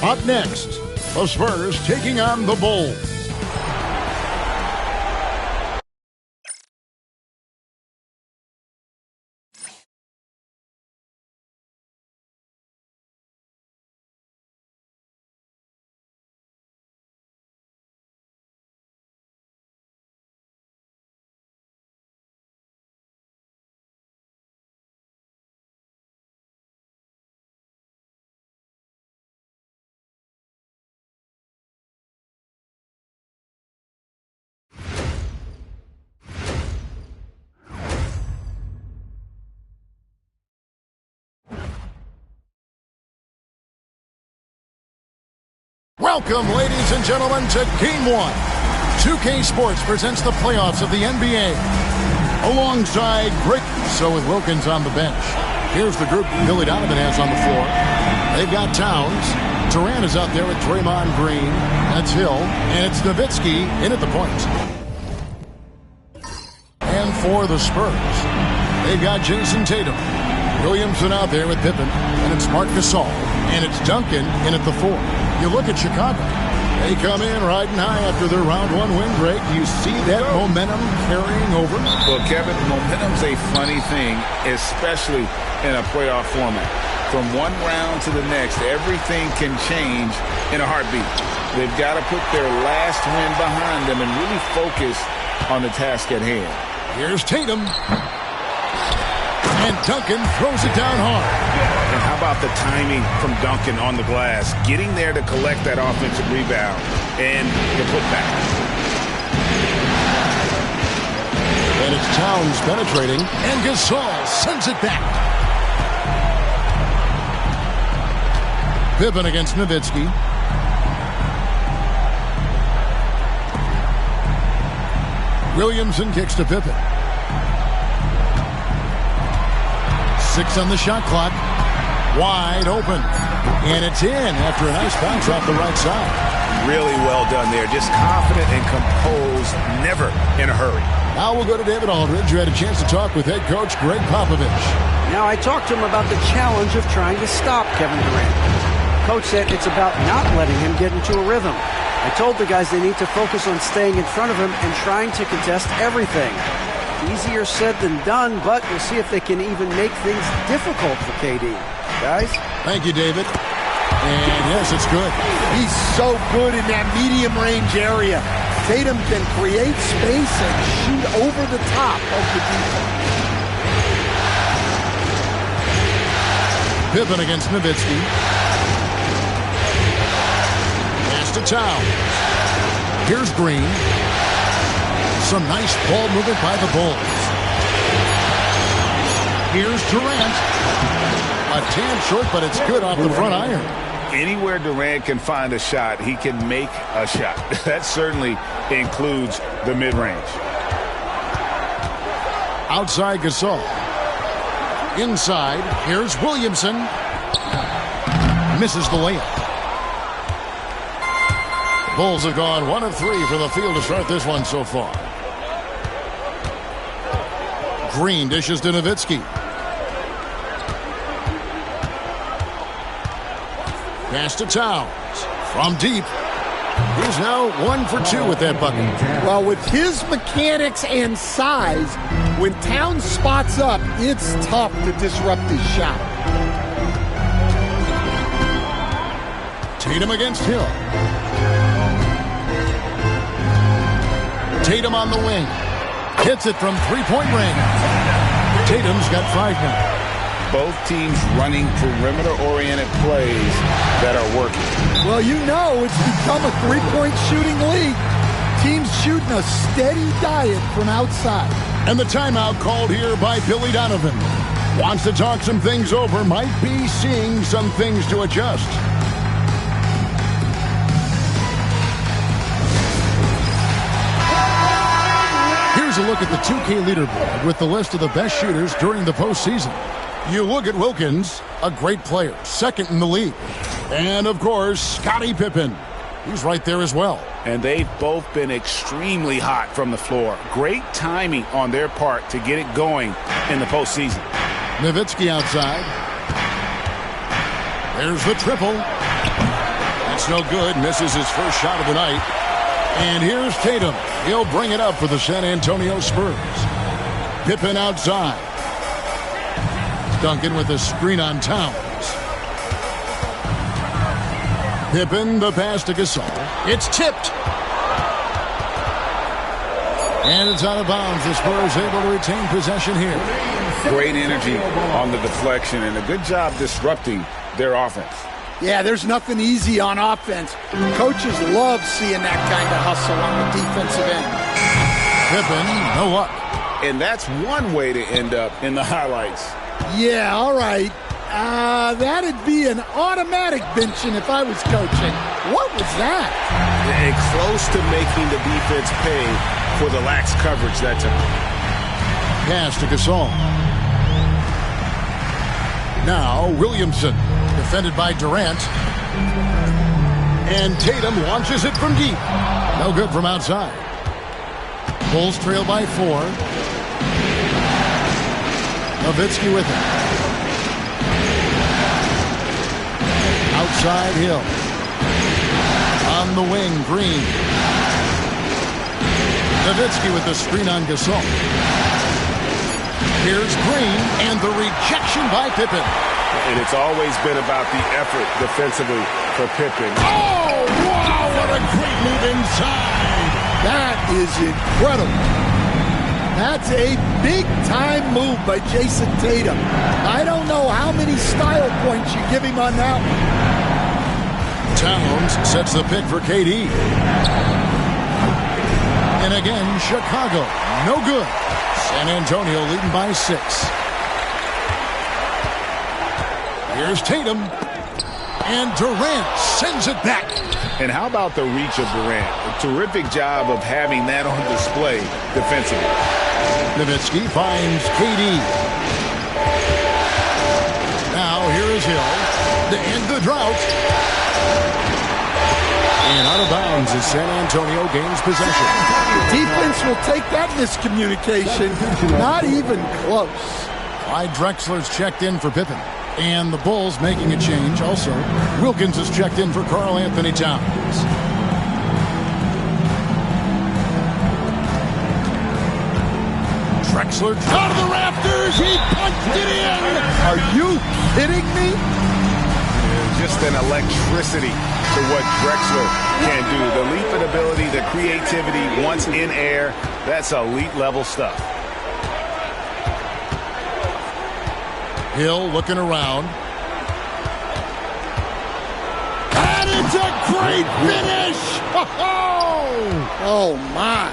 Up next, the Spurs taking on the Bulls. Welcome, ladies and gentlemen, to Game 1. 2K Sports presents the playoffs of the NBA. Alongside Brick, so with Wilkins on the bench. Here's the group Billy Donovan has on the floor. They've got Towns. Durant is out there with Draymond Green. That's Hill. And it's Nowitzki in at the point. And for the Spurs, they've got Jason Tatum. Williamson out there with Pippen. And it's Marc Gasol. And it's Duncan in at the 4. You look at Chicago. They come in riding high after their round 1 win break. You see that momentum carrying over? Well, Kevin, momentum's a funny thing, especially in a playoff format. From one round to the next, everything can change in a heartbeat. They've got to put their last win behind them and really focus on the task at hand. Here's Tatum. And Duncan throws it down hard. And how about the timing from Duncan on the glass? Getting there to collect that offensive rebound and the putback. And it's Towns penetrating. And Gasol sends it back. Pippen against Nowitzki. Williamson kicks to Pippen. 6 on the shot clock. Wide open. And it's in after a nice bounce off the right side. Really well done there. Just confident and composed, never in a hurry. Now we'll go to David Aldridge, who had a chance to talk with head coach Greg Popovich. Now I talked to him about the challenge of trying to stop Kevin Durant. Coach said it's about not letting him get into a rhythm. I told the guys they need to focus on staying in front of him and trying to contest everything. Easier said than done, but we'll see if they can even make things difficult for KD. Guys? Thank you, David. And yes, it's good. He's so good in that medium-range area. Tatum can create space and shoot over the top of the defense. Pippen against Nowitzki. Pass to Towns. Here's Green. Some nice ball movement by the Bulls. Here's Durant. A tan short, but it's good off the front iron. Anywhere Durant can find a shot, he can make a shot. That certainly includes the mid-range. Outside Gasol. Inside, here's Williamson. Misses the layup. Bulls have gone 1 of 3 from the field to start this one so far. Green dishes to Nowitzki. Pass to Towns. From deep. He's now 1 for 2 with that bucket. Well, with his mechanics and size, when Towns spots up, it's tough to disrupt his shot. Tatum against Hill. Tatum on the wing. Hits it from three-point range. Tatum's got 5 now. Both teams running perimeter-oriented plays that are working. Well, you know it's become a three-point shooting league. Teams shooting a steady diet from outside. And the timeout called here by Billy Donovan. Wants to talk some things over. Might be seeing some things to adjust. Here's a look at the 2K leaderboard with the list of the best shooters during the postseason. You look at Wilkins, a great player, 2nd in the league. And, of course, Scottie Pippen. He's right there as well. And they've both been extremely hot from the floor. Great timing on their part to get it going in the postseason. Nowitzki outside. There's the triple. That's no good. Misses his first shot of the night. And here's Tatum. He'll bring it up for the San Antonio Spurs. Pippen outside. Duncan with a screen on Towns. Pippen, the pass to Gasol. It's tipped. And it's out of bounds. The Spurs able to retain possession here. Great energy on the deflection and a good job disrupting their offense. Yeah, there's nothing easy on offense. Coaches love seeing that kind of hustle on the defensive end. Pippen, no luck. And that's one way to end up in the highlights. Yeah, all right. That'd be an automatic benching if I was coaching. What was that? And close to making the defense pay for the lax coverage that time. Pass to Gasol. Now Williamson, defended by Durant. And Tatum launches it from deep. No good from outside. Bulls trail by 4. Nowitzki with it. Outside Hill. On the wing, Green. Nowitzki with the screen on Gasol. Here's Green, and the rejection by Pippen. And it's always been about the effort defensively for Pippen. Oh, wow, what a great move inside. That is incredible. That's a big-time move by Jason Tatum. I don't know how many style points you give him on that one. Towns sets the pick for KD. And again, Chicago, no good. San Antonio leading by 6. Here's Tatum. And Durant sends it back. And how about the reach of Durant? A terrific job of having that on display defensively. Nowitzki finds KD. Now here is Hill to end the drought. And out of bounds as San Antonio gains possession. Defense will take that miscommunication. Not even close. Clyde Drexler's checked in for Pippen. And the Bulls making a change also. Wilkins is checked in for Karl Anthony Towns. Drexler out of the rafters. He punched it in. Are you kidding me? Just an electricity to what Drexler can do. The leaping ability, the creativity once in air. That's elite level stuff. Hill looking around. And it's a great finish! Oh, my.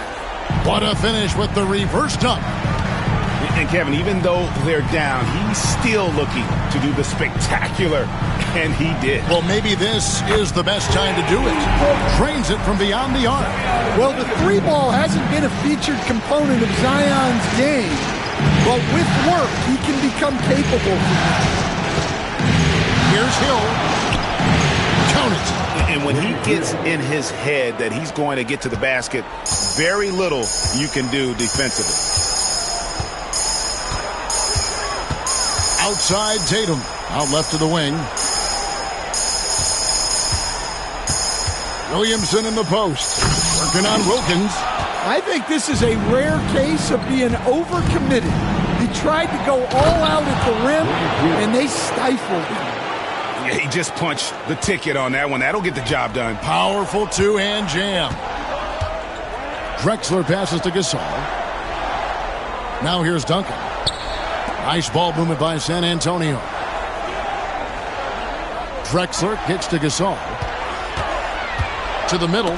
What a finish with the reverse dunk. And Kevin, even though they're down, he's still looking to do the spectacular, and he did. Well, maybe this is the best time to do it. Drains it from beyond the arc. Well, the 3-ball hasn't been a featured component of Zion's game. But with work, he can become capable. Here's Hill. Count it. And when he gets in his head that he's going to get to the basket, very little you can do defensively. Outside Tatum. Out left of the wing. Williamson in the post. Working on Wilkins. I think this is a rare case of being overcommitted. He tried to go all out at the rim, and they stifled him. Yeah, he just punched the ticket on that one. That'll get the job done. Powerful two-hand jam. Drexler passes to Gasol. Now here's Duncan. Nice ball movement by San Antonio. Drexler gets to Gasol. To the middle.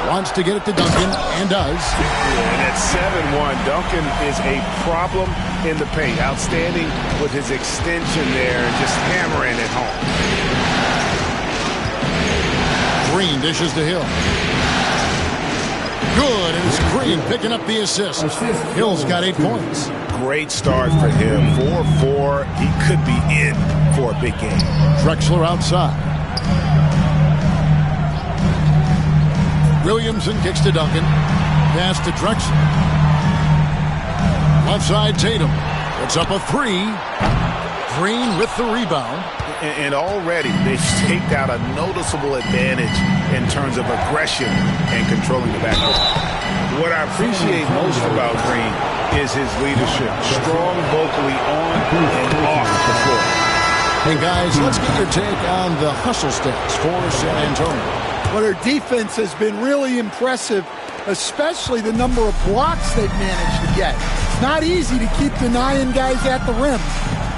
Wants to get it to Duncan, and does. And at 7-1, Duncan is a problem in the paint. Outstanding with his extension there and just hammering it home. Green dishes to Hill. Good, and it's Green picking up the assist. Hill's got 8 points. Great start for him. 4-4. He could be in for a big game. Drexler outside. Williamson kicks to Duncan. Pass to Drexler. Left side Tatum. Puts up a 3. Green with the rebound. And already they've staked out a noticeable advantage in terms of aggression and controlling the backcourt. What I appreciate most about Green is his leadership. Strong vocally on and off the floor. Hey, guys, let's get your take on the hustle stats for San Antonio. Well, their defense has been really impressive, especially the number of blocks they've managed to get. It's not easy to keep denying guys at the rim.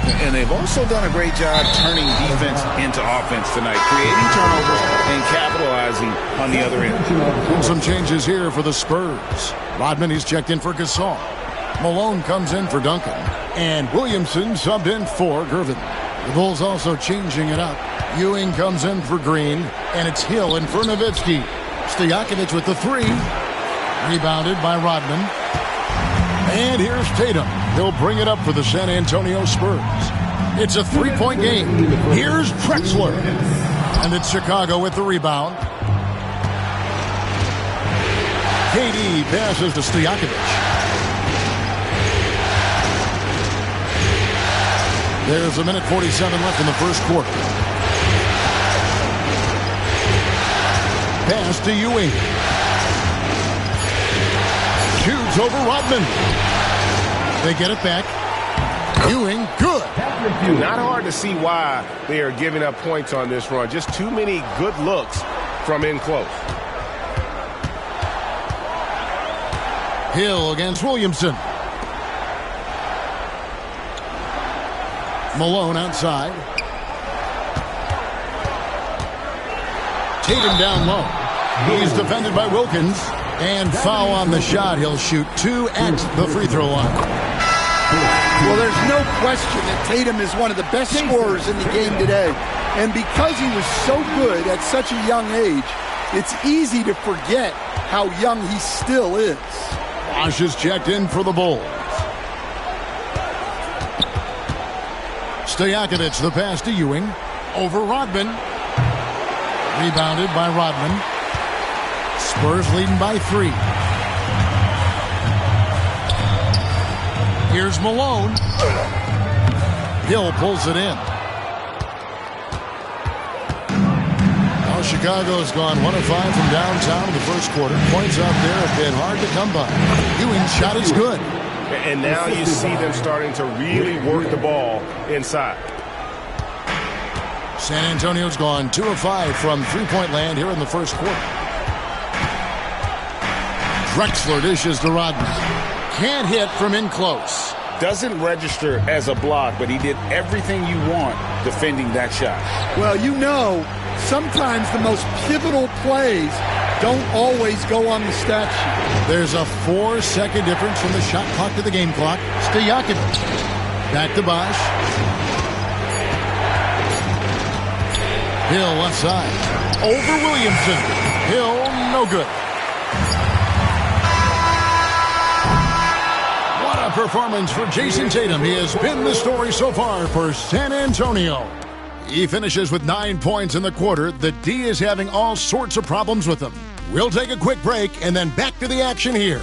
And they've also done a great job turning defense into offense tonight, creating turnovers and capitalizing on the other end. And some changes here for the Spurs. Rodman, he's checked in for Gasol. Malone comes in for Duncan. And Williamson subbed in for Gervin. The Bulls also changing it up. Ewing comes in for Green, and it's Hill in for Nowitzki. Stojakovic with the three. Rebounded by Rodman. And here's Tatum. He'll bring it up for the San Antonio Spurs. It's a three-point game. Here's Drexler. And it's Chicago with the rebound. KD passes to Stojakovic. There's a minute 47 left in the first quarter. Pass to Ewing. Shoots over Rodman. They get it back. Ewing, good. Not hard to see why they are giving up points on this run. Just too many good looks from in close. Hill against Williamson. Malone outside. Tatum down low. He's defended by Wilkins. And foul on the shot. He'll shoot 2 at the free throw line. Well, there's no question that Tatum is one of the best scorers in the game today. And because he was so good at such a young age, it's easy to forget how young he still is. Bosh is checked in for the Bulls. Stojakovic, the pass to Ewing. Over Rodman. Rebounded by Rodman. Spurs leading by 3. Here's Malone. Hill pulls it in. Now Chicago's gone 1 of 5 from downtown in the first quarter. Points out there have been hard to come by. Ewing's shot is good. And now you see them starting to really work the ball inside. San Antonio's gone 2 of 5 from three-point land here in the first quarter. Drexler dishes to Rodman. Can't hit from in close. Doesn't register as a block, but he did everything you want defending that shot. Well, you know, sometimes the most pivotal plays don't always go on the stat sheet. There's a 4-second difference from the shot clock to the game clock. Stojakovic. Back to Bosh. Hill left side. Over Williamson. Hill, no good. What a performance for Jason Tatum. He has been the story so far for San Antonio. He finishes with 9 points in the quarter. The D is having all sorts of problems with him. We'll take a quick break and then back to the action here.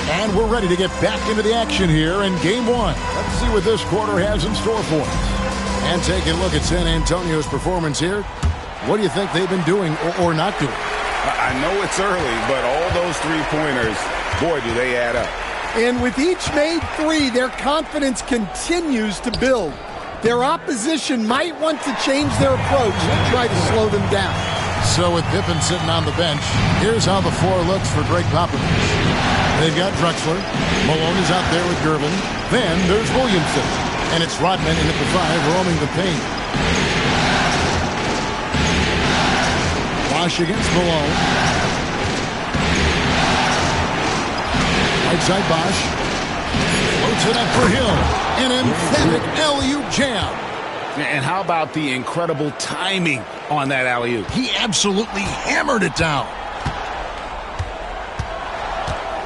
And we're ready to get back into the action here in Game 1. Let's see what this quarter has in store for us. And taking a look at San Antonio's performance here. What do you think they've been doing or not doing? I know it's early, but all those three-pointers, boy, do they add up. And with each made 3, their confidence continues to build. Their opposition might want to change their approach and try to slow them down. So with Pippen sitting on the bench, here's how the floor looks for Greg Popovich. They've got Drexler. Malone is out there with Gervin. Then there's Williamson. And it's Rodman in at the 5 roaming the paint. Bosh against Malone. Right side Bosh. Floats it up for Hill. An emphatic alley-oop jam. And how about the incredible timing on that alley-oop? He absolutely hammered it down.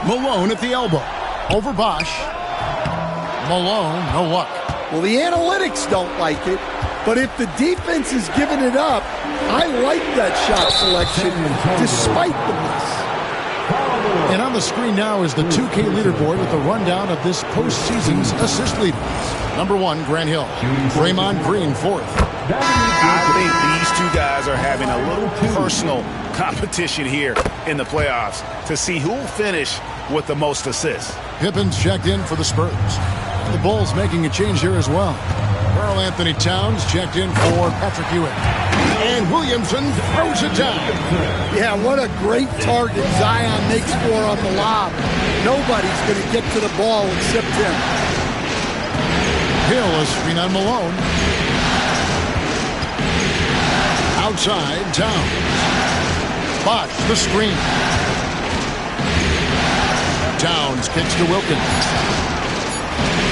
Malone at the elbow. Over Bosh. Malone, no luck. Well, the analytics don't like it, but if the defense is giving it up, I like that shot selection despite the miss. And on the screen now is the 2K leaderboard with the rundown of this postseason's assist leaders. Number 1, Grant Hill. Draymond Green, 4th. I think these two guys are having a little personal competition here in the playoffs to see who will finish with the most assists. Pippen's checked in for the Spurs. The Bulls making a change here as well. Karl Anthony Towns checked in for Patrick Ewing. And Williamson throws it down. Yeah, what a great target Zion makes for on the lob. Nobody's going to get to the ball except him. Hill is screen on Malone. Outside, Towns. Bosh the screen. Towns kicks to Wilkins.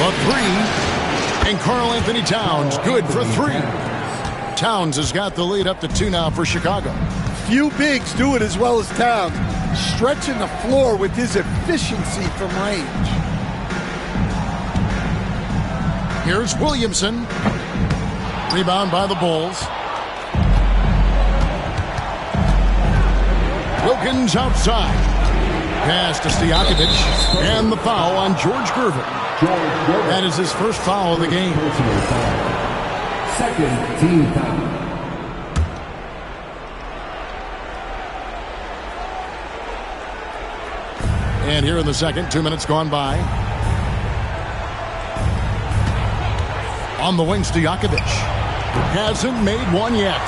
A 3. And Karl Anthony Towns good for 3. Towns has got the lead up to 2 now for Chicago. Few bigs do it as well as Towns, stretching the floor with his efficiency from range. Here's Williamson. Rebound by the Bulls. Wilkins outside. Pass to Stojakovic. And the foul on George Gervin. That is his first foul of the game. Second team foul. And here in the second, 2 minutes gone by. On the wing, Stojakovic. Hasn't made one yet.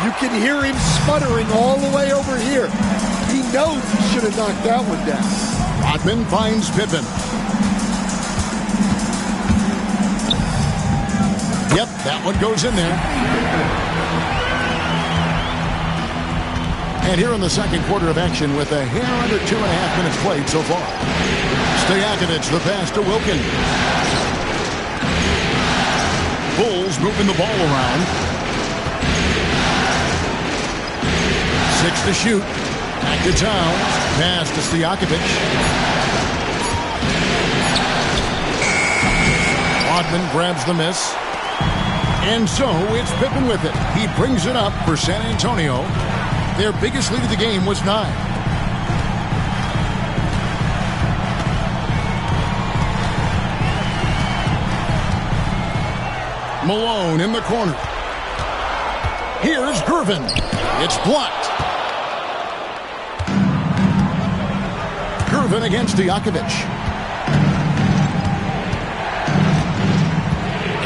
You can hear him sputtering all the way over here. He knows he should have knocked that one down. Rodman finds Pippen. Yep, that one goes in there. And here in the second quarter of action with a hair under 2.5 minutes played so far. Stojakovic, the pass to Wilkins. Bulls moving the ball around. 6 to shoot. Back to Towns. Pass to Stojakovic. Rodman grabs the miss. And so it's Pippen with it. He brings it up for San Antonio. Their biggest lead of the game was 9. Malone in the corner. Here's Gervin. It's blocked. Gervin against Stojakovic.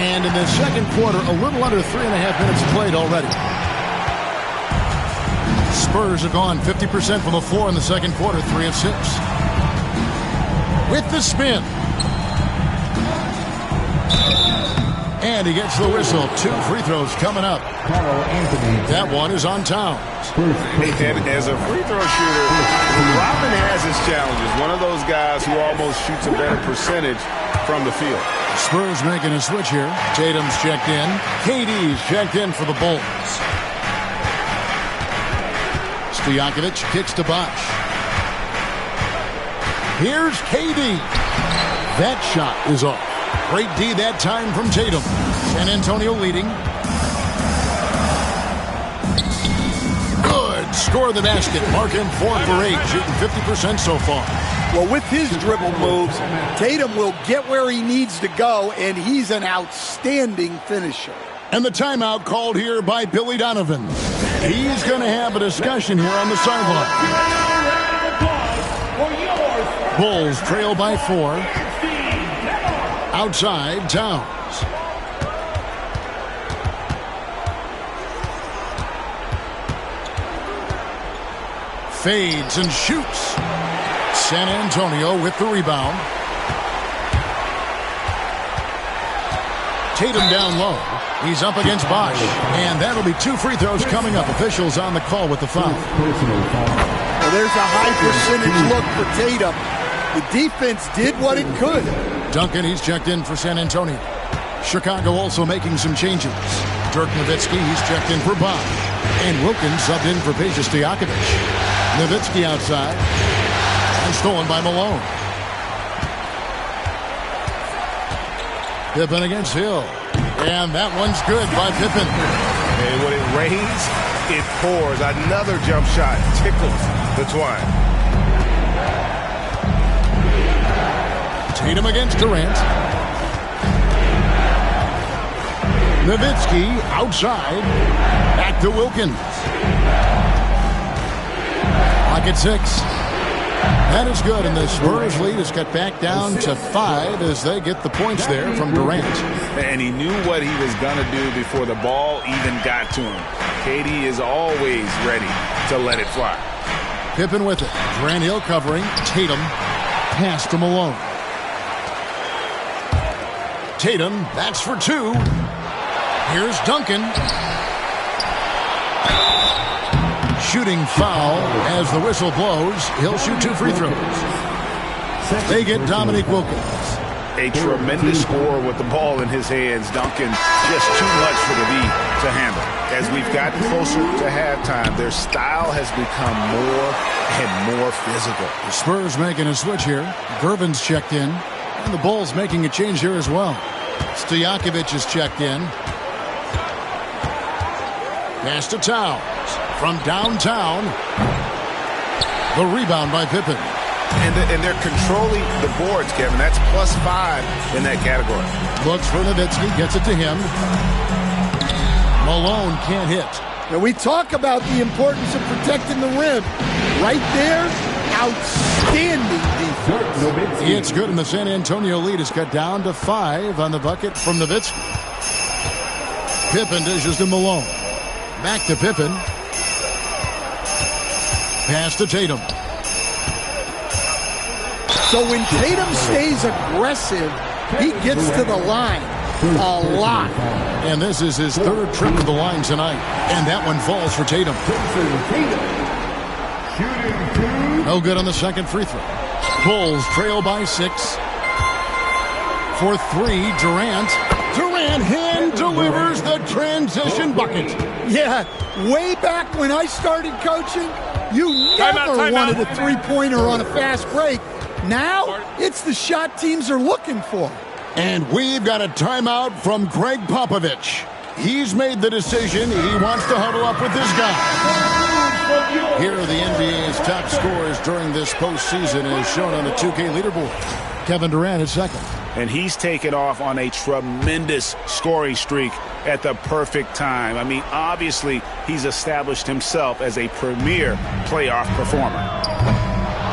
And in the second quarter, a little under 3.5 minutes played already. Spurs have gone 50% from the floor in the second quarter, 3 of 6. With the spin. And he gets the whistle. 2 free throws coming up. Karl Anthony. That one is on Towns. And as a free throw shooter, Rodman has his challenges. One of those guys who almost shoots a better percentage from the field. Spurs making a switch here. Tatum's checked in. KD's checked in for the Bulls. Stojakovic kicks to Bosh. Here's KD. That shot is off. Great D that time from Tatum. San Antonio leading. Good. Score the basket. Mark him 4 for 8. Shooting 50% so far. Well, with his dribble moves, Tatum will get where he needs to go, and he's an outstanding finisher. And the timeout called here by Billy Donovan. He's going to have a discussion here on the sideline. Bulls trail by 4. Outside, Towns. Fades and shoots. San Antonio with the rebound. Tatum down low. He's up against Bosh. And that'll be 2 free throws coming up. Officials on the call with the foul. Well, there's a high percentage look for Tatum. The defense did what it could. Duncan, he's checked in for San Antonio. Chicago also making some changes. Dirk Nowitzki, he's checked in for Bosh. And Wilkins subbed in for Peja Stojakovic. Nowitzki outside. And stolen by Malone. Pippen against Hill. And that one's good by Pippen. And what it rains, it pours. Another jump shot tickles the twine. Tatum against Durant. Nowitzki outside. Back to Wilkins. Pocket 6. That is good, and the Spurs lead is cut back down to 5 as they get the points there from Durant. And he knew what he was going to do before the ball even got to him. KD is always ready to let it fly. Pippen with it. Grant Hill covering. Tatum. Pass to Malone. Tatum, that's for 2. Here's Duncan. Shooting foul as the whistle blows. He'll shoot 2 free throws. They get Dominique Wilkins. A tremendous score with the ball in his hands. Duncan, just too much for the D to handle. As we've gotten closer to halftime, their style has become more and more physical. The Spurs making a switch here. Gervin's checked in. And the Bulls making a change here as well. Stojakovic is checked in. Pass to Towns. From downtown. The rebound by Pippen. And they're controlling the boards, Kevin. That's +5 in that category. Looks for Nowitzki. Gets it to him. Malone can't hit. And we talk about the importance of protecting the rim. Right there, outstanding defense. It's good, and the San Antonio lead is cut down to 5 on the bucket from Nowitzki. Pippen dishes to Malone. Back to Pippen. Pass to Tatum. So when Tatum stays aggressive, he gets to the line a lot. And this is his 3rd trip to the line tonight. And that one falls for Tatum. No good on the second free throw. Bulls trail by 6. For 3, Durant. Durant hand delivers the transition bucket. Yeah, way back when I started coaching, you never wanted a three-pointer on a fast break. Now, it's the shot teams are looking for. And we've got a timeout from Greg Popovich. He's made the decision. He wants to huddle up with this guy. Here are the NBA's top scorers during this postseason as shown on the 2K leaderboard. Kevin Durant is second. And he's taken off on a tremendous scoring streak at the perfect time. I mean, obviously, he's established himself as a premier playoff performer.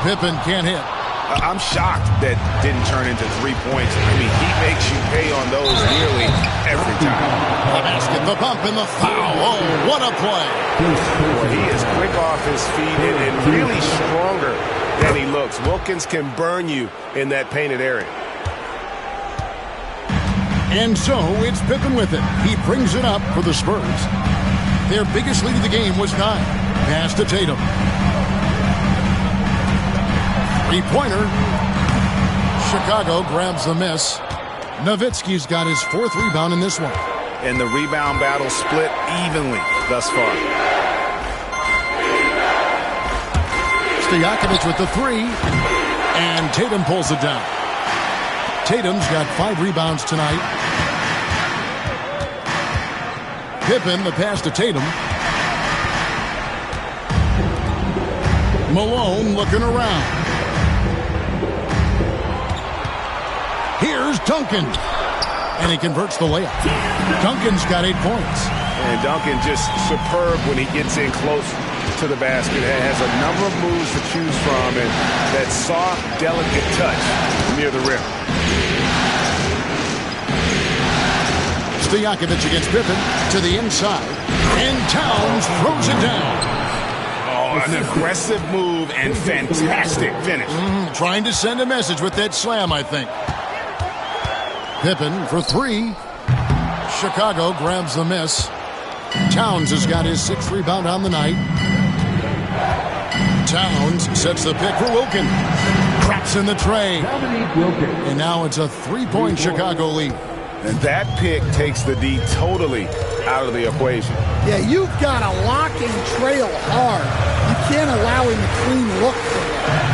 Pippen can't hit. I'm shocked that didn't turn into 3 points. I mean, he makes you pay on those nearly every time. The basket, the bump, and the foul. Oh, what a play. Well, he is quick off his feet and really stronger than he looks. Wilkins can burn you in that painted area. And so it's Pippen with it. He brings it up for the Spurs. Their biggest lead of the game was 9. Pass to Tatum. Three-pointer. Chicago grabs the miss. Nowitzki's got his 4th rebound in this one. And the rebound battle split evenly thus far. Stojakovic with the 3. And Tatum pulls it down. Tatum's got 5 rebounds tonight. Pippen, the pass to Tatum. Malone looking around. Here's Duncan. And he converts the layup. Duncan's got 8 points. And Duncan just superb when he gets in close to the basket. Has a number of moves to choose from, and that soft, delicate touch near the rim. Stojakovic against Pippen to the inside. And Towns throws it down. Oh, an aggressive move and fantastic finish. Trying to send a message with that slam, I think. Pippen for 3. Chicago grabs the miss. Towns has got his 6th rebound on the night. Towns sets the pick for Wilkins. Traps in the tray. And now it's a 3-point Chicago lead. And that pick takes the D totally out of the equation. Yeah, you've got to lock and trail hard. You can't allow him a clean look for that.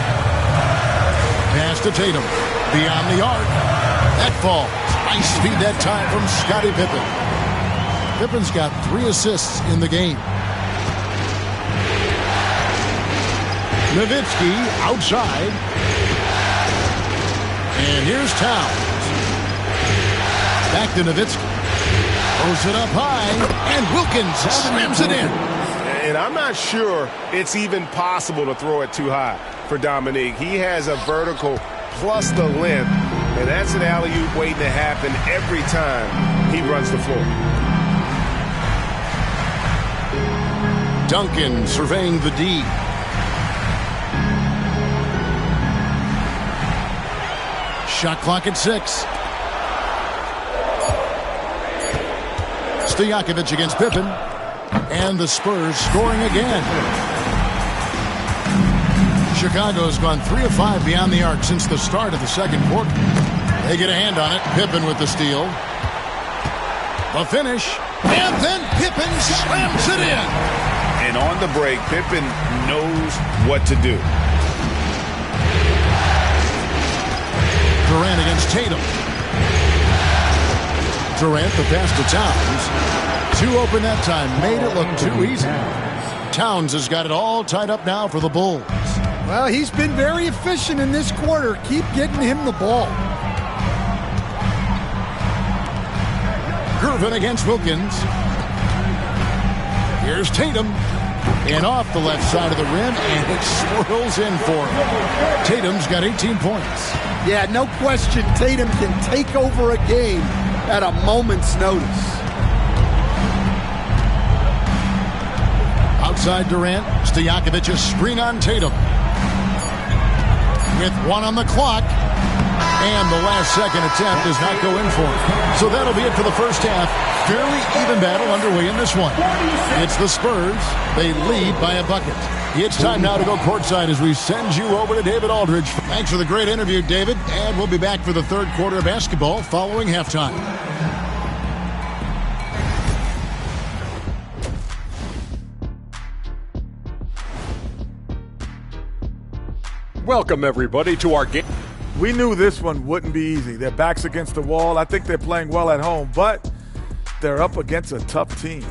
Pass to Tatum. Beyond the arc. That falls. Nice feed that time from Scottie Pippen. Pippen's got 3 assists in the game. Nowitzki outside. And here's Towns. Back to Nowitzki. Throws it up high. And Wilkins slams it in. And I'm not sure it's even possible to throw it too high for Dominique. He has a vertical plus the length. And that's an alley-oop waiting to happen every time he runs the floor. Duncan surveying the D. Shot clock at 6. Stojakovic against Pippen. And the Spurs scoring again. Chicago's gone 3 of 5 beyond the arc since the start of the second quarter. They get a hand on it. Pippen with the steal. The finish. And then Pippen slams it in. And on the break, Pippen knows what to do. Durant against Tatum. Durant, the pass to Towns. 2 open that time. Made it look too easy. Towns has got it all tied up now for the Bulls. Well, he's been very efficient in this quarter. Keep getting him the ball. Gervin against Wilkins. Here's Tatum. And off the left side of the rim, and it swirls in for him. Tatum's got 18 points. Yeah, no question, Tatum can take over a game at a moment's notice. Outside Durant, Stojakovic a screen on Tatum. With 1 on the clock. And the last second attempt does not go in for him. So that'll be it for the first half. Fairly even battle underway in this one. It's the Spurs. They lead by a bucket. It's time now to go courtside as we send you over to David Aldridge. Thanks for the great interview, David. And we'll be back for the third quarter of basketball following halftime. Welcome, everybody, to our game. We knew this one wouldn't be easy. Their backs against the wall. I think they're playing well at home, but they're up against a tough team.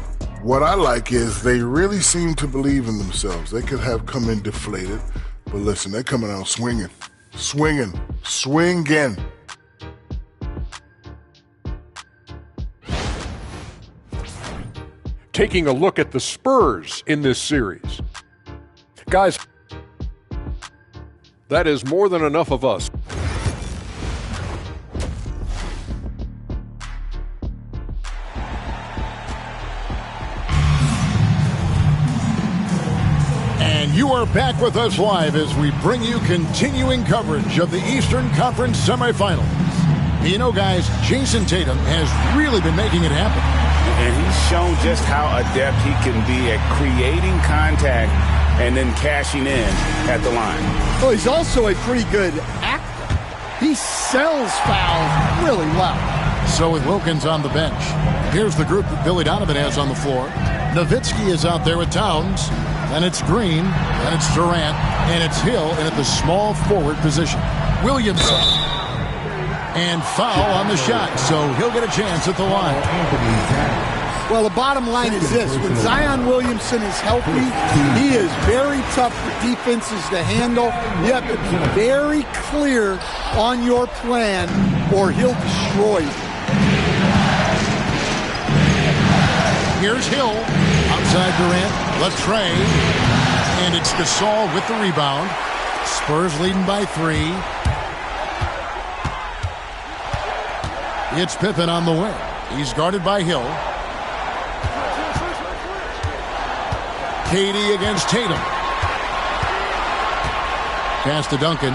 What I like is they really seem to believe in themselves. They could have come in deflated, but listen, they're coming out swinging. Swinging. Swinging. Taking a look at the Spurs in this series. Guys, that is more than enough of us. And you are back with us live as we bring you continuing coverage of the Eastern Conference semifinals. You know, guys, Jason Tatum has really been making it happen. And he's shown just how adept he can be at creating contact and then cashing in at the line. Well, he's also a pretty good actor. He sells fouls really well. So with Wilkins on the bench, here's the group that Billy Donovan has on the floor. Nowitzki is out there with Towns, and it's Green, and it's Durant, and it's Hill, and at the small forward position, Williamson. And foul on the shot, so he'll get a chance at the line. Well, the bottom line is this. When Zion Williamson is healthy, he is very tough for defenses to handle. You have to be very clear on your plan, or he'll destroy you. Here's Hill. Outside Durant. Latrey. And it's Gasol with the rebound. Spurs leading by 3. It's Pippen on the wing. He's guarded by Hill. KD against Tatum. Pass to Duncan.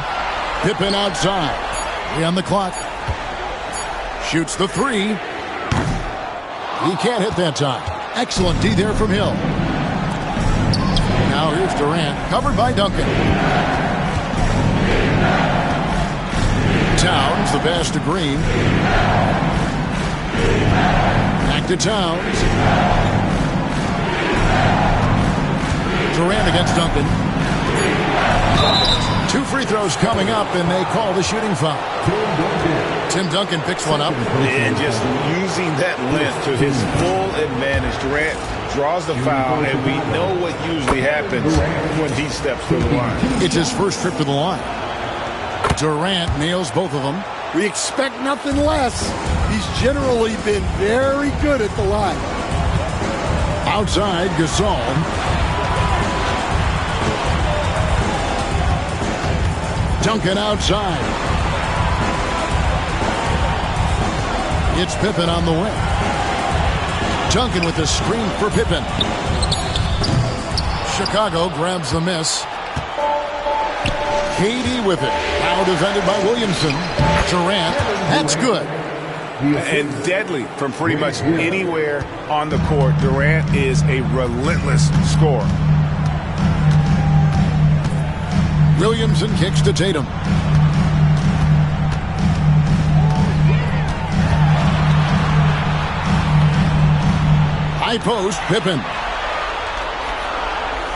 Pippen outside. 3 on the clock. Shoots the 3. He can't hit that time. Excellent D there from Hill. Now here's Durant. Covered by Duncan. Towns, the pass to Green. Back to Towns. Durant against Duncan. 2 free throw's coming up, and they call the shooting foul. Tim Duncan picks one up. And just using that length to his full advantage, Durant draws the foul, and we know what usually happens when he steps to the line. It's his first trip to the line. Durant nails both of them. We expect nothing less. He's generally been very good at the line. Outside, Gasol. Duncan outside. It's Pippen on the wing. Duncan with the screen for Pippen. Chicago grabs the miss. Katie with it. Now defended by Williamson. Durant. That's good. And deadly from pretty much anywhere on the court. Durant is a relentless scorer. Williamson kicks to Tatum. High post, Pippen.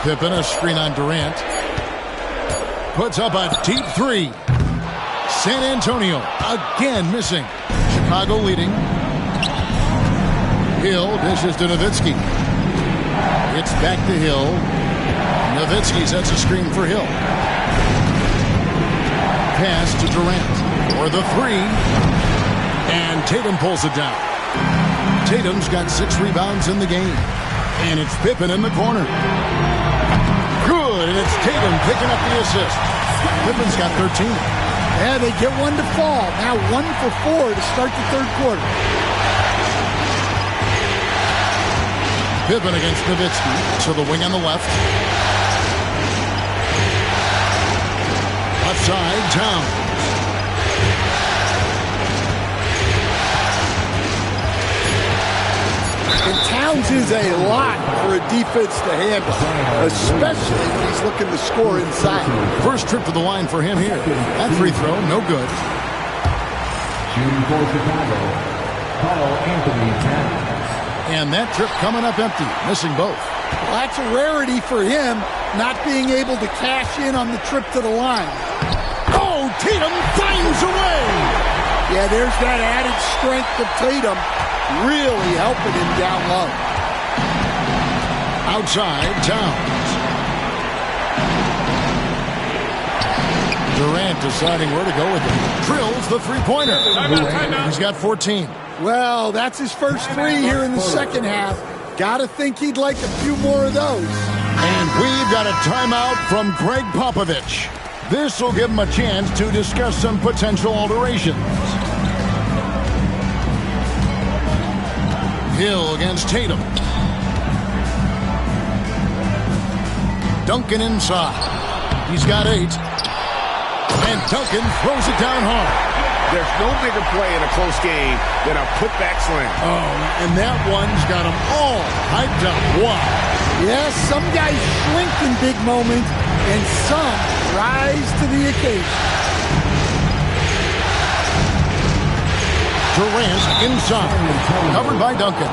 Pippen, a screen on Durant. Puts up a deep three. San Antonio again missing. Chicago leading. Hill dishes to Nowitzki. It's back to Hill. Nowitzki sets a screen for Hill. Pass to Durant for the three. And Tatum pulls it down. Tatum's got 6 rebounds in the game. And it's Pippen in the corner. Good, and it's Tatum picking up the assist. Pippen's got 13. Yeah, they get one to fall. Now 1 for 4 to start the third quarter. Pippen against Nowitzki to the wing on the left. Left side, Towns. And Towns is a lot for a defense to handle, especially when he's looking to score inside. First trip to the line for him here. That free throw, no good. Shooting for Chicago, Carl Anthony Towns. And that trip coming up empty, missing both. Well, that's a rarity for him, not being able to cash in on the trip to the line. Oh, Tatum finds a way! Yeah, there's that added strength of Tatum, really helping him down low. Outside, Towns. Durant deciding where to go with it. Drills the three-pointer. He's got 14. Well, that's his first 3 here in the second half. Gotta think he'd like a few more of those. And we've got a timeout from Greg Popovich. This will give him a chance to discuss some potential alterations. Hill against Tatum. Duncan inside. He's got 8. And Duncan throws it down hard. There's no bigger play in a close game than a putback slam. Oh, and that one's got them all hyped up. Wow. Yes, some guys shrink in big moments, and some rise to the occasion. Durant inside, covered by Duncan.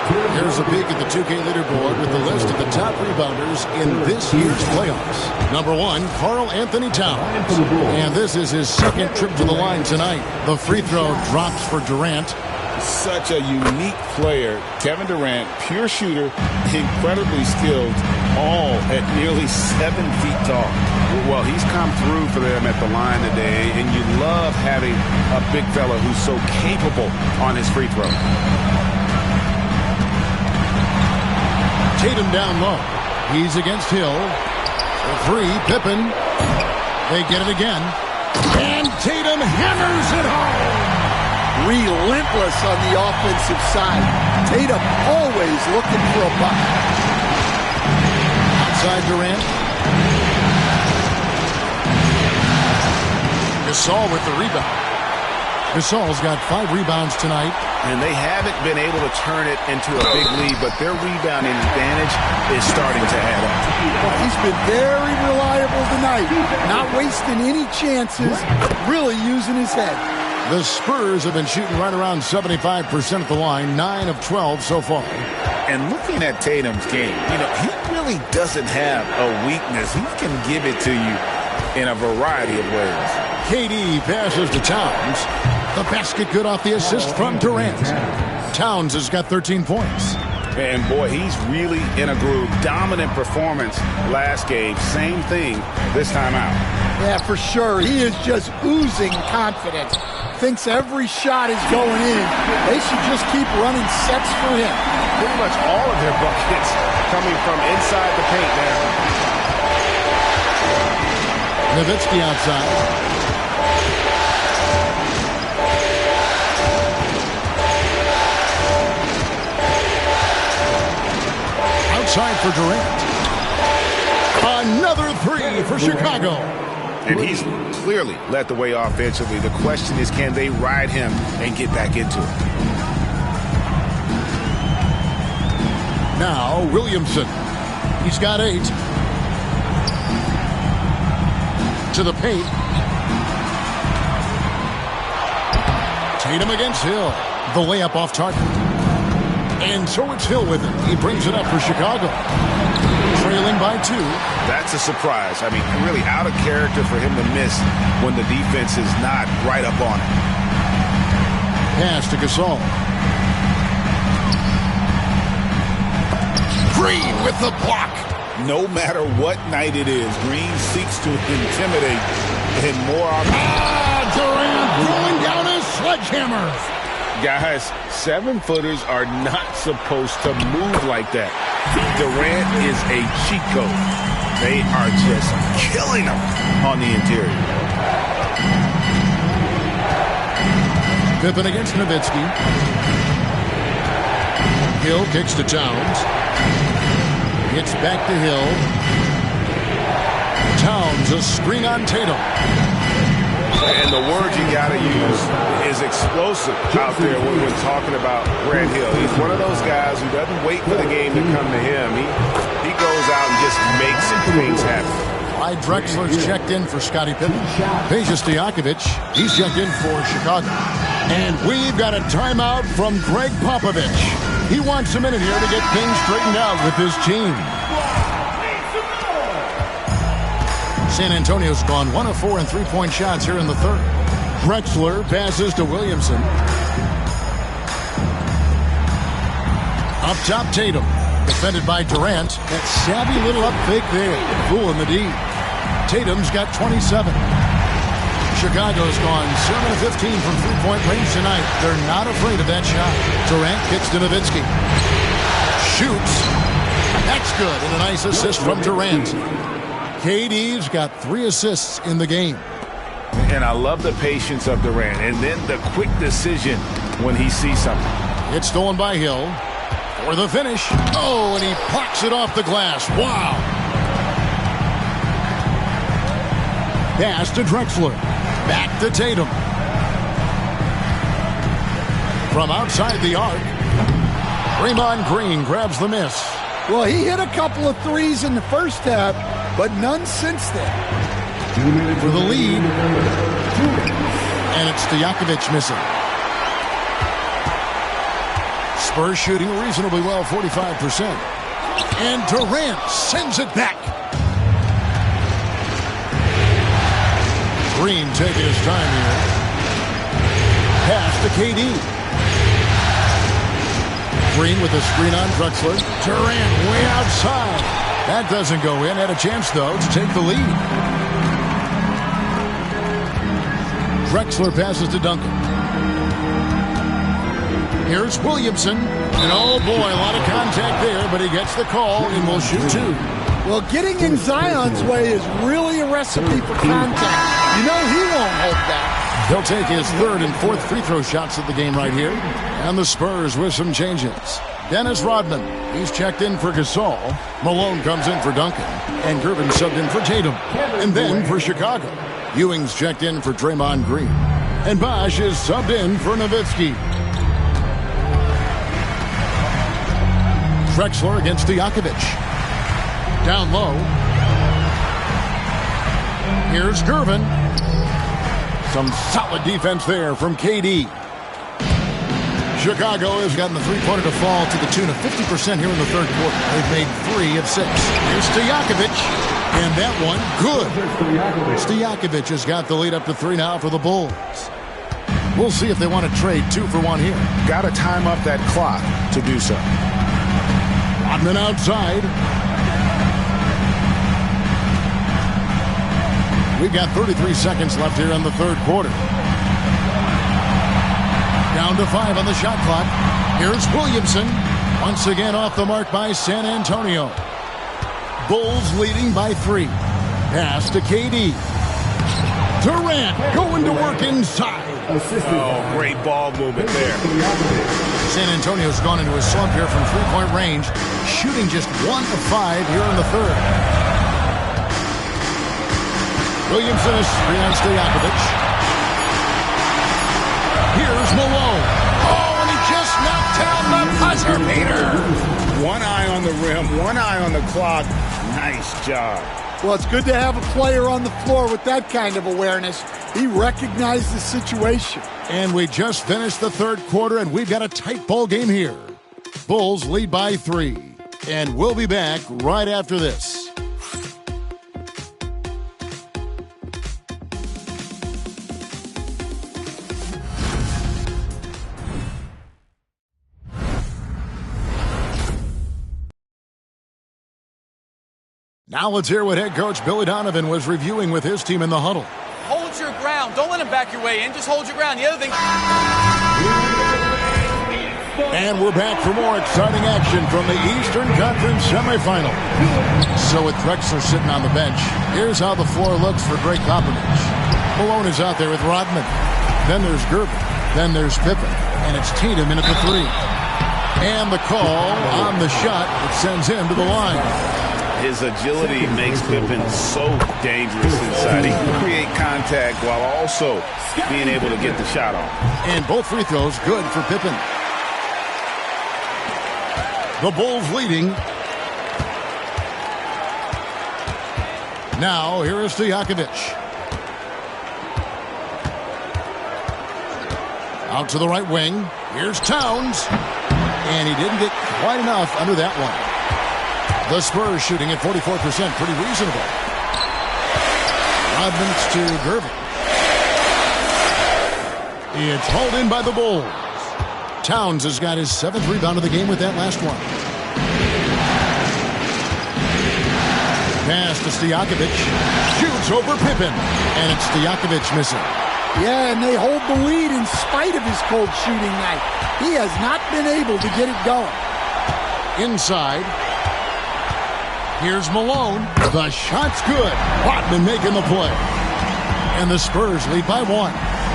Here's a peek at the 2K leaderboard with the list of the top rebounders in this year's playoffs. Number 1, Carl Anthony Towns. And this is his second trip to the line tonight. The free throw drops for Durant. Such a unique player. Kevin Durant, pure shooter, incredibly skilled, all at nearly 7 feet tall. Well, he's come through for them at the line today, and you love having a big fella who's so capable on his free throw. Tatum down low. He's against Hill. For 3, Pippen. They get it again. And Tatum hammers it home. Relentless on the offensive side. Tatum always looking for a buck. Outside Durant. Gasol with the rebound. Gasol's got 5 rebounds tonight. And they haven't been able to turn it into a big lead, but their rebounding advantage is starting to add up. Well, he's been very reliable tonight. Not wasting any chances, really using his head. The Spurs have been shooting right around 75% at the line, 9 of 12 so far. And looking at Tatum's game, he really doesn't have a weakness. He can give it to you in a variety of ways. KD passes to Towns. The basket good off the assist from Durant. Towns has got 13 points. And boy, he's really in a groove. Dominant performance last game. Same thing this time out. Yeah, for sure. He is just oozing confidence. Thinks every shot is going in. They should just keep running sets for him. Pretty much all of their buckets coming from inside the paint now. Nowitzki outside. Outside for Durant. Another three for Chicago. And he's clearly led the way offensively. The question is, can they ride him and get back into it? Now Williamson. He's got 8. To the paint. Tatum against Hill. The layup off target. And so it's Hill with it. He brings it up for Chicago. Trailing by 2. That's a surprise. I mean, really out of character for him to miss when the defense is not right up on him. Pass to Gasol. Green with the block. No matter what night it is, Green seeks to intimidate and more often. Durant throwing down his sledgehammer. Guys, 7-footers are not supposed to move like that. Durant is a cheat code. They are just killing him on the interior. Pippen against Nowitzki. Hill kicks to Towns. Gets back to Hill. Towns, a screen on Tatum. And the word you got to use is explosive out there when we're talking about Grant Hill. He's one of those guys who doesn't wait for the game to come to him. He goes out and just makes things happen. Clyde Drexler's checked in for Scottie Pippen. Peja Stojakovic, he's checked in for Chicago. And we've got a timeout from Greg Popovich. He wants a minute here to get things straightened out with his team. San Antonio's gone 1 of 4 in three-point shots here in the third. Drexler passes to Williamson. Up top, Tatum. Defended by Durant. That savvy little up fake there. Fooling the D. Tatum's got 27. Chicago's gone 7 of 15 from three-point range tonight. They're not afraid of that shot. Durant kicks to Nowitzki. Shoots. That's good. And a nice assist from Durant. KD's got 3 assists in the game. And I love the patience of Durant. And then the quick decision when he sees something. It's stolen by Hill. For the finish. Oh, and he plucks it off the glass. Wow. Pass to Drexler. Back to Tatum. From outside the arc. Draymond Green grabs the miss. Well, he hit a couple of threes in the first half, but none since then. For the lead. And it's Stojakovic missing. Spurs shooting reasonably well, 45%. And Durant sends it back. Green taking his time here. Pass to KD. Green with a screen on Drexler. Durant way outside. That doesn't go in. Had a chance, though, to take the lead. Drexler passes to Duncan. Here's Williamson. And oh boy, a lot of contact there, but he gets the call and will shoot 2. Well, getting in Zion's way is really a recipe for contact. You know he won't hold back. He'll take his 3rd and 4th free throw shots of the game right here. And the Spurs with some changes. Dennis Rodman, he's checked in for Gasol. Malone comes in for Duncan. And Gervin subbed in for Tatum. And then for Chicago, Ewing's checked in for Draymond Green. And Bosh is subbed in for Nowitzki. Drexler against Stojakovic. Down low. Here's Gervin. Some solid defense there from KD. Chicago has gotten the three-pointer to fall to the tune of 50% here in the third quarter. They've made 3 of 6. Here's Stojakovic. And that one, good. Stojakovic has got the lead up to 3 now for the Bulls. We'll see if they want to trade 2 for 1 here. Got to time up that clock to do so. Rodman outside. We've got 33 seconds left here in the third quarter. Down to 5 on the shot clock. Here's Williamson. Once again off the mark by San Antonio. Bulls leading by 3. Pass to KD. Durant going to work inside. Oh, great ball movement there. San Antonio's gone into a slump here from 3-point range, shooting just 1 of 5 here in the third. Williamson is free on Stojakovic. Here's Malone. Oh, and he just knocked down the buzzer beater. One eye on the rim, one eye on the clock. Nice job. Well, it's good to have a player on the floor with that kind of awareness. He recognized the situation. And we just finished the third quarter, and we've got a tight ball game here. Bulls lead by 3. And we'll be back right after this. Now let's hear what head coach Billy Donovan was reviewing with his team in the huddle. Hold your ground. Don't let him back your way in. Just hold your ground. The other thing... And we're back for more exciting action from the Eastern Conference semifinal. So with Drexler sitting on the bench, here's how the floor looks for Greg Popovich. Malone is out there with Rodman. Then there's Gervin. Then there's Pippen. And it's Tatum in at the 3. And the call on the shot that sends him to the line. His agility makes Pippen so dangerous inside. He can create contact while also being able to get the shot off. And both free throws good for Pippen. The Bulls leading. Now, here is Stojakovic. Out to the right wing. Here's Towns. And he didn't get quite enough under that one. The Spurs shooting at 44%. Pretty reasonable. Rodman to Gervin. It's hauled in by the Bulls. Towns has got his 7th rebound of the game with that last one. Pass to Stojakovic. Shoots over Pippen. And it's Stojakovic missing. Yeah, and they hold the lead in spite of his cold shooting night. He has not been able to get it going. Inside. Here's Malone. The shot's good. Rodman making the play. And the Spurs lead by 1.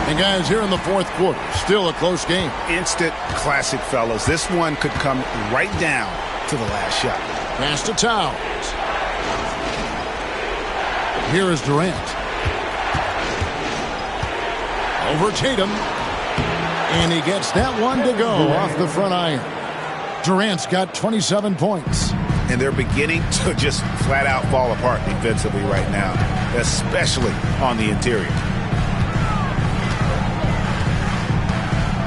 And guys, here in the fourth quarter, still a close game. Instant classic, fellas. This one could come right down to the last shot. Pass to Towns. Here is Durant. Over Tatum. And he gets that one to go off the front iron. Durant's got 27 points. And they're beginning to just flat out fall apart defensively right now, especially on the interior.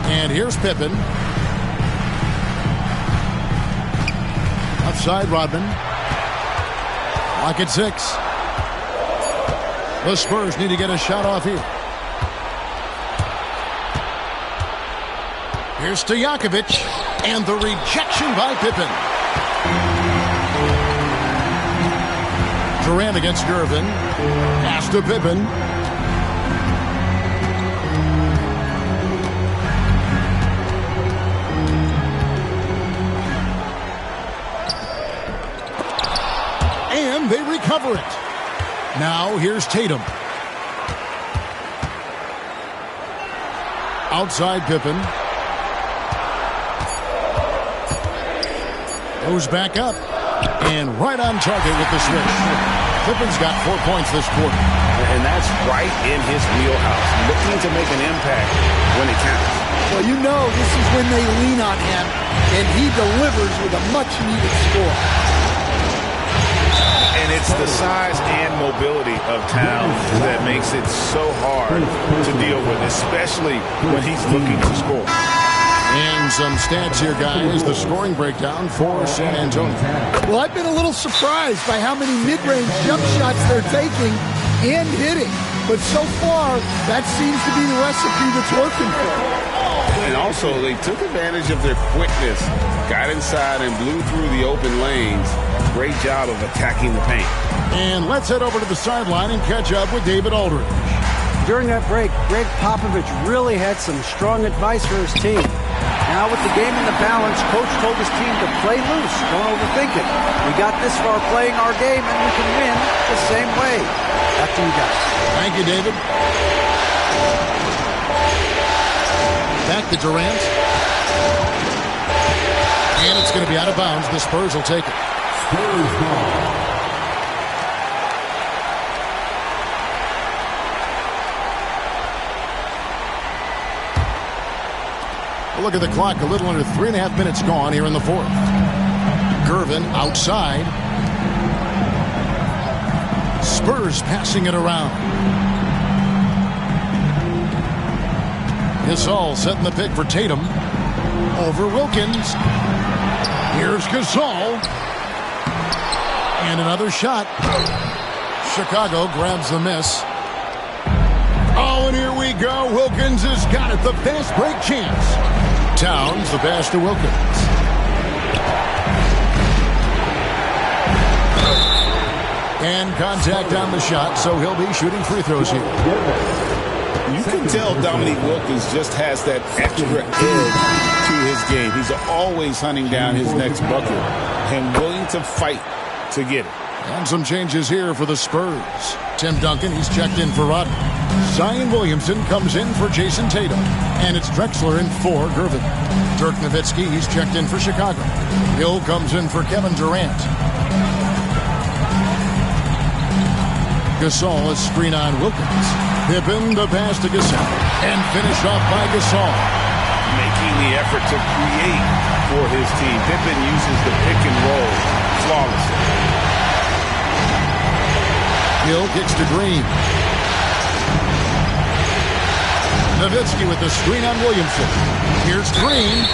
And here's Pippen. Outside Rodman. Lock at 6. The Spurs need to get a shot off here. Here's Stojakovic. And the rejection by Pippen. Durant against Gervin. Pass to Pippen. And they recover it. Now here's Tatum. Outside Pippen. Goes back up. And right on target with the switch. Pippen's got 4 points this quarter. And that's right in his wheelhouse. Looking to make an impact when it counts. Well, you know this is when they lean on him, and he delivers with a much-needed score. And it's the size and mobility of Towns that makes it so hard to deal with, especially when he's looking to score. And some stats here, guys. The scoring breakdown for San Antonio. Well, I've been a little surprised by how many mid-range jump shots they're taking and hitting. But so far, that seems to be the recipe that's working for them. And also, they took advantage of their quickness, got inside and blew through the open lanes. Great job of attacking the paint. And let's head over to the sideline and catch up with David Aldridge. During that break, Greg Popovich really had some strong advice for his team. Now with the game in the balance, Coach told his team to play loose, don't overthink it. We got this far playing our game, and we can win the same way. Back to you guys. Thank you, David. Back to Durant. And it's going to be out of bounds. The Spurs will take it. Spurs ball. Look at the clock. A little under 3.5 minutes gone here in the fourth. Gervin outside. Spurs passing it around. Gasol setting the pick for Tatum. Over Wilkins. Here's Gasol. And another shot. Chicago grabs the miss. Oh, and here we go. Wilkins has got it. The fast break chance. Towns, the pass to Wilkins. And contact on the shot, so he'll be shooting free throws here. You can tell Dominique Wilkins just has that extra edge to his game. He's always hunting down his next bucket and willing to fight to get it. And some changes here for the Spurs. Tim Duncan, he's checked in for Rodman. Zion Williamson comes in for Jason Tatum. And it's Drexler in for Gervin. Dirk Nowitzki, he's checked in for Chicago. Hill comes in for Kevin Durant. Gasol is screen on Wilkins. Pippen the pass to Gasol. And finished off by Gasol. Making the effort to create for his team. Pippen uses the pick and roll flawlessly. Hill kicks to Green. Nowitzki with the screen on Williamson. Here's Green.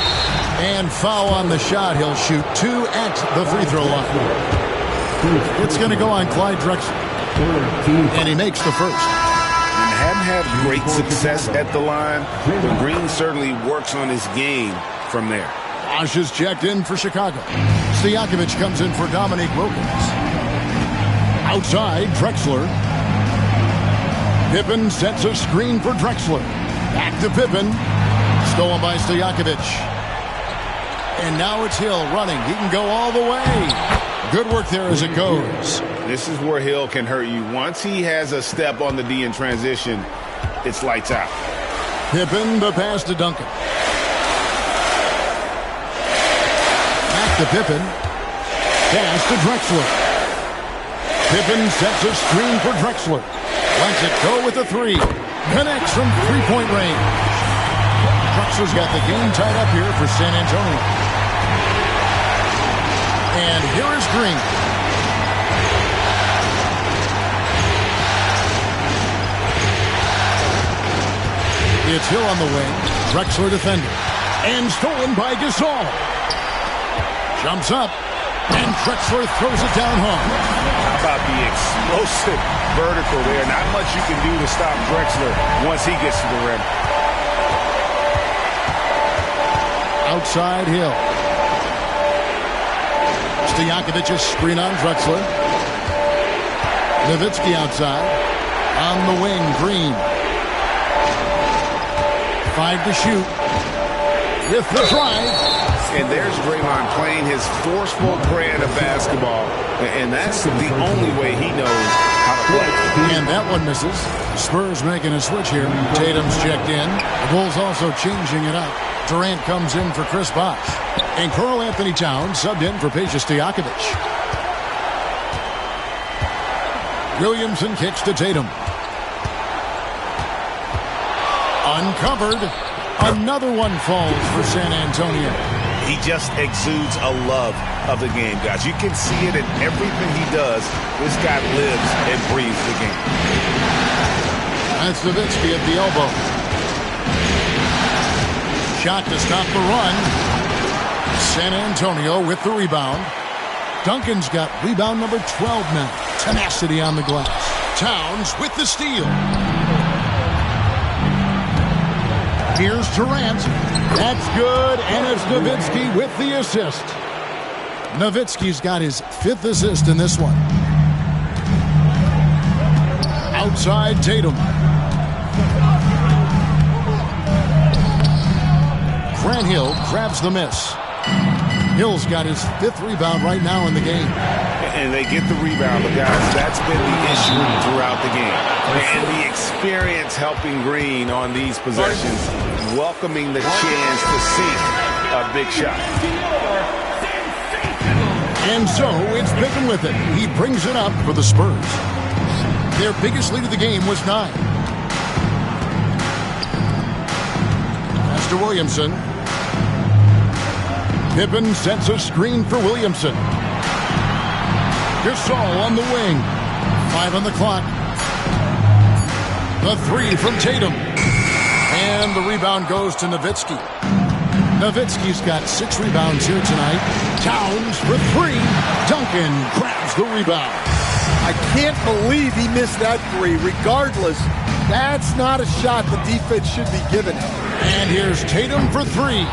And foul on the shot. He'll shoot 2 at the free throw line. It's going to go on Clyde Drexler. And he makes the first. And hadn't had great success at the line, but Green certainly works on his game from there. Bosh is checked in for Chicago. Stojakovic comes in for Dominique Wilkins. Outside, Drexler. Pippen sets a screen for Drexler. Back to Pippen. Stolen by Stojakovic. And now it's Hill running. He can go all the way. Good work there as it goes. This is where Hill can hurt you. Once he has a step on the D in transition, it's lights out. Pippen, the pass to Duncan. Back to Pippen. Pass to Drexler. Pippen sets a screen for Drexler. Lets it go with the three. Connects from three-point range. Drexler's got the game tied up here for San Antonio. And here is Green. It's Hill on the wing. Drexler defending. And stolen by Gasol. Jumps up. And Drexler throws it down hard. How about the explosive vertical there? Not much you can do to stop Drexler once he gets to the rim. Outside Hill. Stojakovic's screen on Drexler. Nowitzki outside. On the wing, Green. 5 to shoot. With the drive. And there's Draymond playing his forceful brand of basketball. And that's the only way he knows how to play. And that one misses. Spurs making a switch here. Tatum's checked in. The Bulls also changing it up. Durant comes in for Chris Bosh. And Karl Anthony Towns subbed in for Peja Stojakovic. Williamson kicks to Tatum. Uncovered. Another one falls for San Antonio. He just exudes a love of the game, guys. You can see it in everything he does. This guy lives and breathes the game. That's Nowitzki at the elbow. Shot to stop the run. San Antonio with the rebound. Duncan's got rebound number 12 now. Tenacity on the glass. Towns with the steal. Here's Durant. That's good, and it's Nowitzki with the assist. Nowitzki's got his 5th assist in this one. Outside Tatum. Grant Hill grabs the miss. Hill's got his 5th rebound right now in the game. And they get the rebound, but guys, that's been the issue throughout the game. And the experience helping Green on these possessions, welcoming the chance to sink a big shot. And so it's Pippen with it. He brings it up for the Spurs. Their biggest lead of the game was 9. Pass to Williamson. Pippen sets a screen for Williamson. Gasol on the wing. 5 on the clock. The 3 from Tatum. And the rebound goes to Nowitzki. Nowitzki's got 6 rebounds here tonight. Towns for 3. Duncan grabs the rebound. I can't believe he missed that 3. Regardless, that's not a shot the defense should be giving him. And here's Tatum for 3.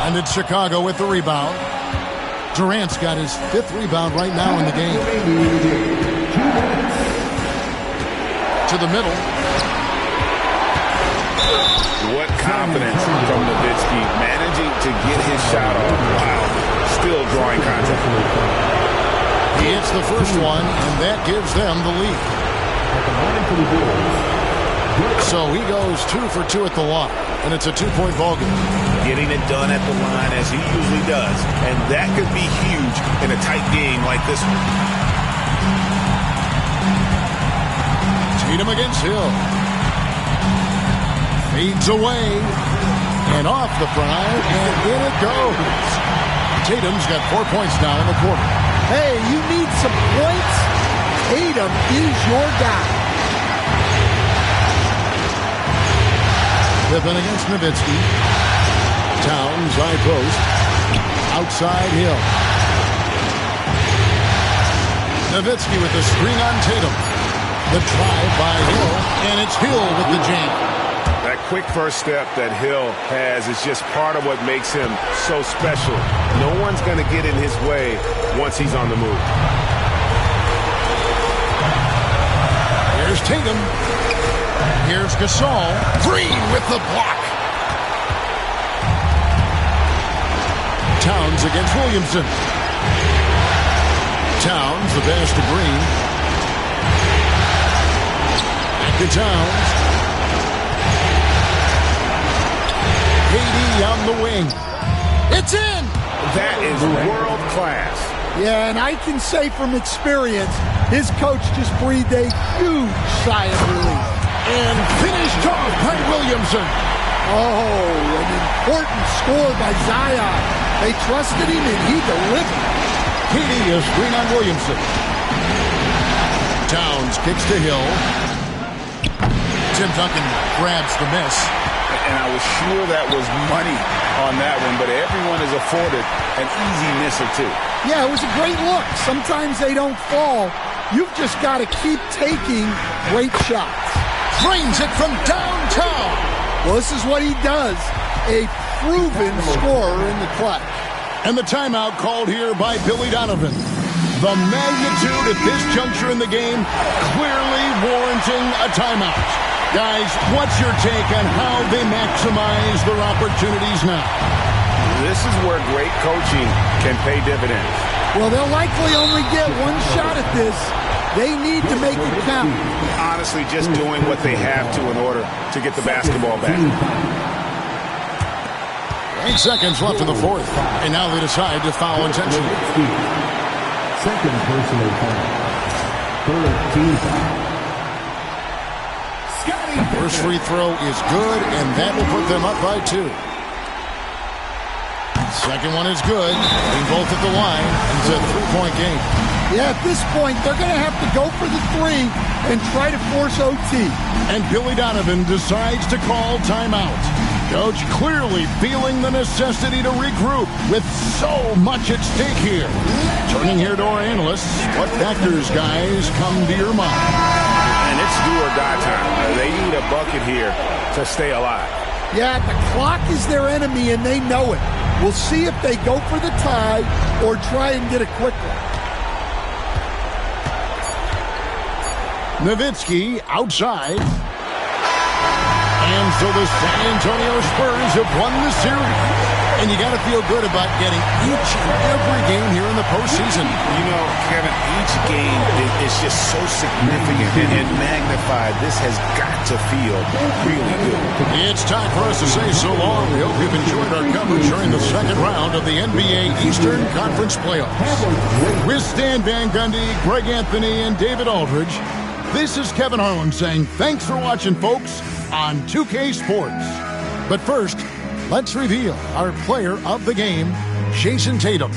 And it's Chicago with the rebound. Durant's got his 5th rebound right now in the game. To the middle. What confidence from Nowitzki, managing to get his shot off while still drawing contact. He hits the first one, and that gives them the lead. So he goes 2 for 2 at the line, and it's a 2-point ball game. Getting it done at the line as he usually does, and that could be huge in a tight game like this one. Tatum against Hill. Fades away, and off the prime, and in it goes. Tatum's got 4 points now in the quarter. Hey, you need some points? Tatum is your guy. Pippen against Nowitzki. Towns, high post. Outside Hill. Nowitzki with the screen on Tatum. The drive by Hill, and it's Hill with the jam. That quick first step that Hill has is just part of what makes him so special. No one's going to get in his way once he's on the move. Here's Tatum. Here's Gasol. Green with the block. Towns against Williamson. Towns, the pass to Green. Back to Towns. KD on the wing. It's in! That is world class. Yeah, and I can say from experience, his coach just breathed a huge sigh of relief. And finished off by Williamson. Oh, an important score by Zion. They trusted him, and he delivered. KD is screen on Williamson. Towns kicks to Hill. Tim Duncan grabs the miss. And I was sure that was money on that one, but everyone is afforded an easy miss or 2. Yeah, it was a great look. Sometimes they don't fall. You've just got to keep taking great shots. Drains it from downtown. Well, this is what he does. A proven scorer in the clutch. And the timeout called here by Billy Donovan. The magnitude at this juncture in the game clearly warranting a timeout. Guys, what's your take on how they maximize their opportunities now? This is where great coaching can pay dividends. Well, they'll likely only get one shot at this. They need to make it count. Honestly, just doing what they have to in order to get the basketball back. 8 seconds left in the fourth. And now they decide to foul intentionally. Second personal foul. Third team foul. First free throw is good, and that will put them up by 2. Second one is good. Being both at the line. It's a 3-point game. Yeah, at this point, they're going to have to go for the 3 and try to force OT. And Billy Donovan decides to call timeout. Coach clearly feeling the necessity to regroup with so much at stake here. Turning here to our analysts, what factors, guys, come to your mind? And it's do or die time. They need a bucket here to stay alive. Yeah, the clock is their enemy, and they know it. We'll see if they go for the tie or try and get it quickly. Nowitzki outside. And so the San Antonio Spurs have won the series. And you got to feel good about getting each and every game here in the postseason. You know, Kevin, each game is just so significant and magnified. This has got to feel really good. It's time for us to say so long. We hope you've enjoyed our coverage during the second round of the NBA Eastern Conference Playoffs. With Stan Van Gundy, Greg Anthony, and David Aldridge, this is Kevin Harlan saying thanks for watching, folks, on 2K Sports. But first, let's reveal our player of the game, Jason Tatum.